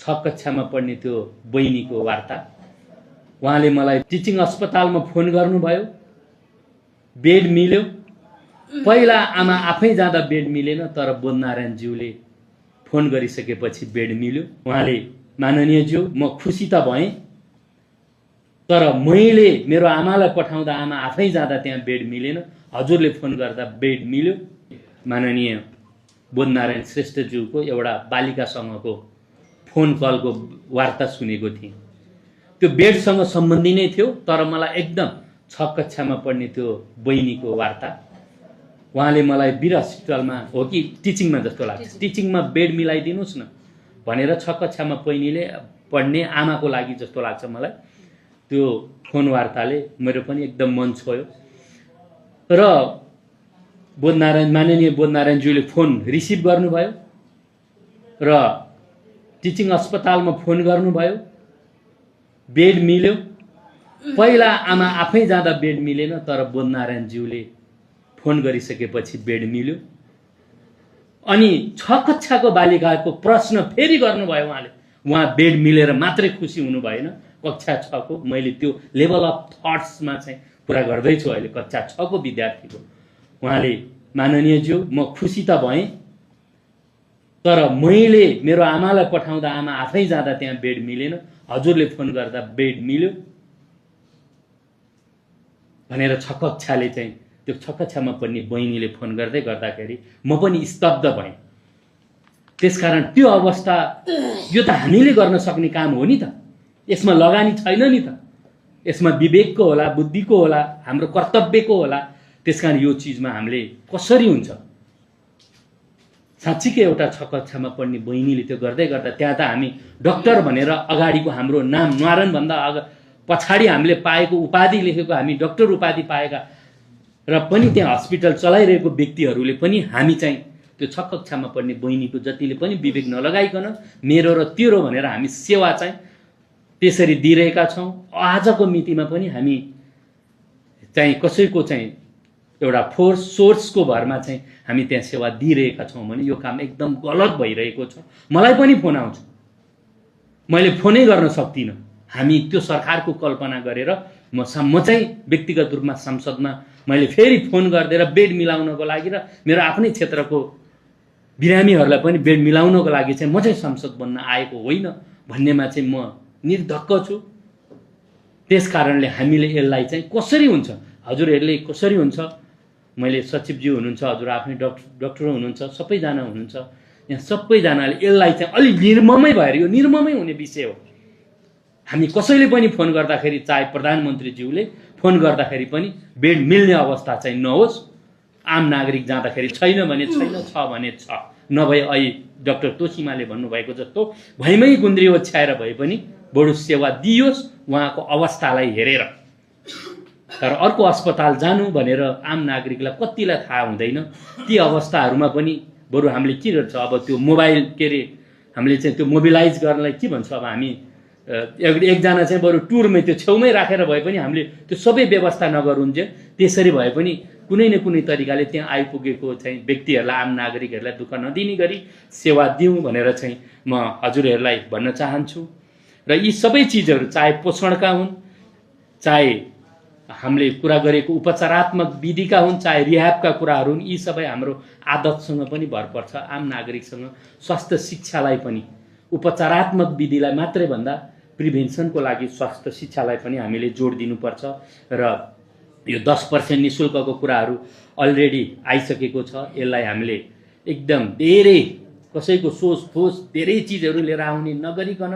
6 कक्षामा पढ्ने त्यो बहिनीको वार्ता। उहाँले मलाई टिचिङ अस्पतालमा फोन गर्नुभयो, बेड मिल्यो। पहिला आमा आफै जाँदा बेड मिलेन, तर बोधनारायणज्यूले फोन गरिसकेपछि बेड मिल्यो। उहाँले माननीय ज्यू म खुसी त भएँ, तर मैले मेरो आमालाई पठाउँदा आमा आफै जाँदा त्यहाँ बेड मिलेन, हजुरले फोन गर्दा बेड मिल्यो। माननीय बोधनारायण श्रेष्ठज्यूको एउटा बालिकासँगको फोन कलको वार्ता सुनेको थिएँ। त्यो बेडसँग सम्बन्धी नै थियो, तर मलाई एकदम 6 कक्षामा पढ्ने त्यो बहिनीको वार्ता। उहाँले मलाई वीर हस्पिटलमा हो कि टिचिङमा जस्तो लाग्छ, टिचिङमा बेड मिलाइदिनुहोस् न भनेर 6 कक्षामा बहिनीले पढ्ने आमाको लागि जस्तो लाग्छ मलाई। त्यो फोन वार्ताले मेरो पनि एकदम मन छोयो। र माननीय बोधनारायणज्यूले फोन रिसिभ गर्नुभयो र टिचिङ अस्पतालमा फोन गर्नुभयो, बेड मिल्यो। पहिला आमा आफै जाँदा बेड मिलेन, तर बोधनारायणज्यूले फोन गरिसकेपछि बेड मिल्यो। अनि 6 कक्षाको बालिकाको प्रश्न फेरि गर्नुभयो उहाँले। उहाँ बेड मिलेर मात्रै खुसी हुनु भएन, कक्षा 6 को मैले त्यो लेभल अफ थट्समा चाहिँ कुरा गर्दैछु अहिले कक्षा 6 को विद्यार्थीको। उहाँले माननीय ज्यू म खुसी त भएँ, तर मैले मेरो आमालाई पठाउँदा आमा आफै जाँदा त्यहाँ बेड मिलेन, हजुरले फोन गर्दा बेड मिल्यो भनेर 6 कक्षाले चाहिँ त्यो 6 कक्षामा पढ्ने बहिनीले फोन गर्दै गर्दाखेरि म पनि स्तब्ध भएँ। त्यसकारण त्यो अवस्था यो त हामीले गर्न सक्ने काम हो नि त, यसमा लगानी छैन नि त, यसमा विवेकको होला, बुद्धिको होला, हाम्रो कर्तव्यको होला। त्यसकारण यो चिजमा हामीले कसरी हुन्छ? साँच्चीकै एउटा 6 कक्षामा पढ्ने बहिनीले त्यो गर्दै गर्दा त्यहाँ त हामी डक्टर भनेर अगाडिको हाम्रो नाम न्वारन भन्दा पछाडि हामीले पाएको उपाधि लेखेको हामी डक्टर उपाधि पाएका र पनि त्यहाँ हस्पिटल चलाइरहेको व्यक्तिहरूले पनि हामी चाहिँ त्यो 6 कक्षामा पढ्ने बहिनीको जतिले पनि विवेक नलगाइकन मेरो र तेरो भनेर हामी सेवा चाहिँ त्यसरी दिइरहेका छौँ। आजको मितिमा पनि हामी चाहिँ कसैको चाहिँ एउटा फोर्स सोर्सको भरमा चाहिँ हामी त्यहाँ सेवा दिइरहेका छौँ भने यो काम एकदम गलत भइरहेको छ। मलाई पनि फोन आउँछ, मैले फोनै गर्न सक्दिनँ। हामी त्यो सरकारको कल्पना गरेर म चाहिँ व्यक्तिगत रूपमा संसदमा मैले फेरि फोन गरिदिएर बेड मिलाउनको लागि र मेरो आफ्नै क्षेत्रको बिरामीहरूलाई पनि बेड मिलाउनको लागि चाहिँ म चाहिँ संसद बन्न आएको होइन भन्नेमा चाहिँ म निर्धक्क छु। त्यस कारणले हामीले यसलाई चाहिँ कसरी हुन्छ, हजुरहरूले कसरी हुन्छ, मैले सचिवज्यू हुनुहुन्छ, हजुर आफ्नै डक्टर हुनुहुन्छ, सबैजना हुनुहुन्छ, यहाँ सबैजनाले यसलाई चाहिँ अलि निर्ममै भएर, यो निर्ममै हुने विषय हो। हामी कसैले पनि फोन गर्दाखेरि, चाहे प्रधानमन्त्रीज्यूले फोन गर्दाखेरि पनि बेड मिल्ने अवस्था चाहिँ नहोस्। आम नागरिक जाँदाखेरि छैन भने छैन, छ भने छ, नभए अहिले डाक्टर तोसीमाले भन्नुभएको जस्तो भैमै गुन्द्री ओछ्याएर भए पनि बरु सेवा दियोस् उहाँको अवस्थालाई हेरेर। तर अर्को अस्पताल जानु भनेर आम नागरिकलाई कतिलाई थाहा हुँदैन। ती अवस्थाहरूमा पनि बरु हामीले के गर्छ, अब त्यो मोबाइल के अरे हामीले चाहिँ त्यो मोबिलाइज गर्नलाई के भन्छ, अब हामी एकजना चाहिँ बरु टुरमै त्यो छेउमै राखेर भए पनि हामीले त्यो सबै व्यवस्था नगरुन्जे, त्यसरी भए पनि कुनै न कुनै तरिकाले त्यहाँ आइपुगेको चाहिँ व्यक्तिहरूलाई, आम नागरिकहरूलाई दुःख नदिने गरी सेवा दिउँ भनेर चाहिँ म हजुरहरूलाई भन्न चाहन्छु। र यी सबै चिजहरू चाहे पोषणका हुन्, चाहे हामीले कुरा गरेको उपचारात्मक विधिका हुन्, चाहे रिह्याबका कुराहरू हुन्, यी सबै हाम्रो आदतसँग पनि भर पर्छ। आम नागरिकसँग स्वास्थ्य शिक्षालाई पनि, उपचारात्मक विधिलाई मात्रै भन्दा प्रिभेन्सनको लागि स्वास्थ्य शिक्षालाई पनि हामीले जोड दिनुपर्छ। र यो 10% निःशुल्कको कुराहरू अलरेडी आइसकेको छ। यसलाई हामीले एकदम धेरै कसैको सोच फोच धेरै चिजहरू लिएर आउने नगरिकन,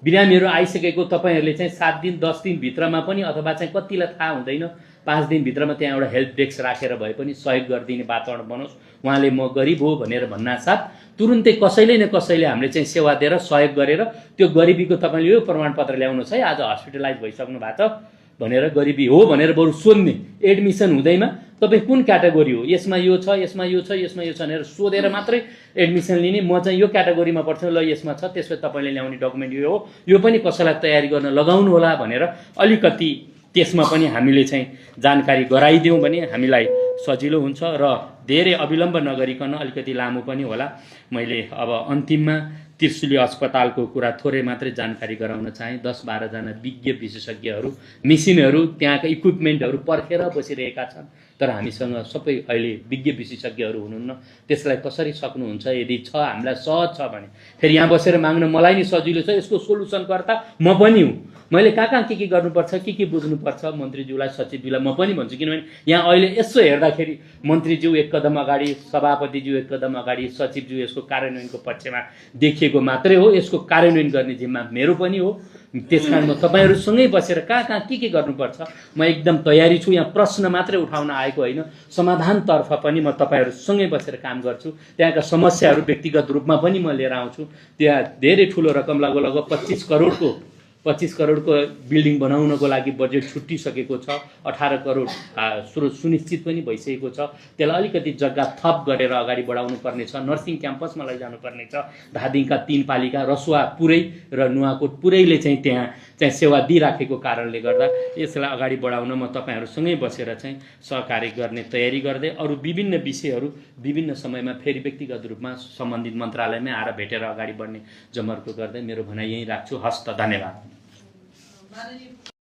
बिरामीहरू आइसकेको तपाईँहरूले चाहिँ 7 दिन 10 दिन भित्रमा पनि, अथवा चाहिँ कतिलाई थाहा हुँदैन, 5 दिन भित्रमा त्यहाँ एउटा हेल्प डेस्क राखेर भए पनि सहयोग गरिदिने वातावरण बनोस्। उहाँले म गरिब हो भनेर भन्नासाथ तुरुन्तै कसैले न कसैले हामीले चाहिँ सेवा दिएर सहयोग गरेर त्यो गरिबीको तपाईँले यो प्रमाणपत्र ल्याउनुहोस् है, आज हस्पिटलाइज भइसक्नु भएको छ भनेर गरिबी हो भनेर बरु सोध्ने। एडमिसन हुँदैमा तपाईँ कुन क्याटेगोरी हो, यसमा यो छ, यसमा यो छ, यसमा यो छ भनेर सोधेर मात्रै एडमिसन लिने। म चाहिँ यो क्याटेगोरीमा पर्छु, ल यसमा छ, त्यसपछि तपाईँले ल्याउने डकुमेन्ट यो हो, यो पनि कसैलाई तयारी गर्न लगाउनु होला भनेर अलिकति त्यसमा पनि हामीले चाहिँ जानकारी गराइदिउँ भने हामीलाई सजिलो हुन्छ र धेरै अविलम्ब नगरिकन, अलिकति लामो पनि होला। मैले अब अन्तिममा त्रिशुली अस्पतालको कुरा थोरै मात्रै जानकारी गराउन चाहे। 10-12 जना विज्ञ विशेषज्ञहरू, मेसिनहरू, त्यहाँका इक्विपमेन्टहरू पर्खेर बसिरहेका छन्, तर हामीसँग सबै अहिले विज्ञ विशेषज्ञहरू हुनुहुन्न। त्यसलाई कसरी सक्नुहुन्छ? यदि छ, हामीलाई सहज छ भने फेरि यहाँ बसेर माग्न मलाई नि सजिलो छ। यसको सोलुसनकर्ता म पनि हुँ। मैले कहाँ के गर्नुपर्छ, के बुझ्नुपर्छ, मन्त्रीज्यूलाई, सचिवज्यूलाई म पनि भन्छु। किनभने यहाँ अहिले यसो हेर्दाखेरि मन्त्रीज्यू एक कदम अगाडि, सभापतिज्यू एक कदम अगाडि, सचिवज्यू यसको कार्यान्वयनको पक्षमा देखिएको मात्रै हो। यसको कार्यान्वयन गर्ने जिम्मा मेरो पनि हो। त्यसकारण म तपाईँहरूसँगै बसेर कहाँ के गर्नुपर्छ म एकदम तयारी छु। यहाँ प्रश्न मात्रै उठाउन आएको होइन, समाधानतर्फ पनि म तपाईँहरूसँगै बसेर काम गर्छु। त्यहाँका समस्याहरू व्यक्तिगत रूपमा पनि म लिएर आउँछु। त्यहाँ धेरै ठुलो रकम लगभग 25 करोडको बिल्डिङ बनाउनको लागि बजेट छुट्टिसकेको छ। 18 करोड सुनिश्चित पनि भइसकेको छ। त्यसलाई अलिकति जग्गा थप गरेर अगाडि बढाउनु पर्नेछ। नर्सिङ क्याम्पसमा लैजानु पर्नेछ। धादिङका 3 पालिका, रसुवा पुरै र नुवाकोट पुरैले चाहिँ त्यहाँ सेवा दिइराखेको कारणले गर्दा यसलाई अगाडि बढाउन म तपाईँहरूसँगै बसेर चाहिँ सहकार्य गर्ने तयारी गर्दै अरू विभिन्न विषयहरू विभिन्न समयमा फेरि व्यक्तिगत रूपमा सम्बन्धित मन्त्रालयमै आएर भेटेर अगाडि बढ्ने जमर्को गर्दै मेरो भनाइ यहीँ राख्छु। हस्त, धन्यवाद।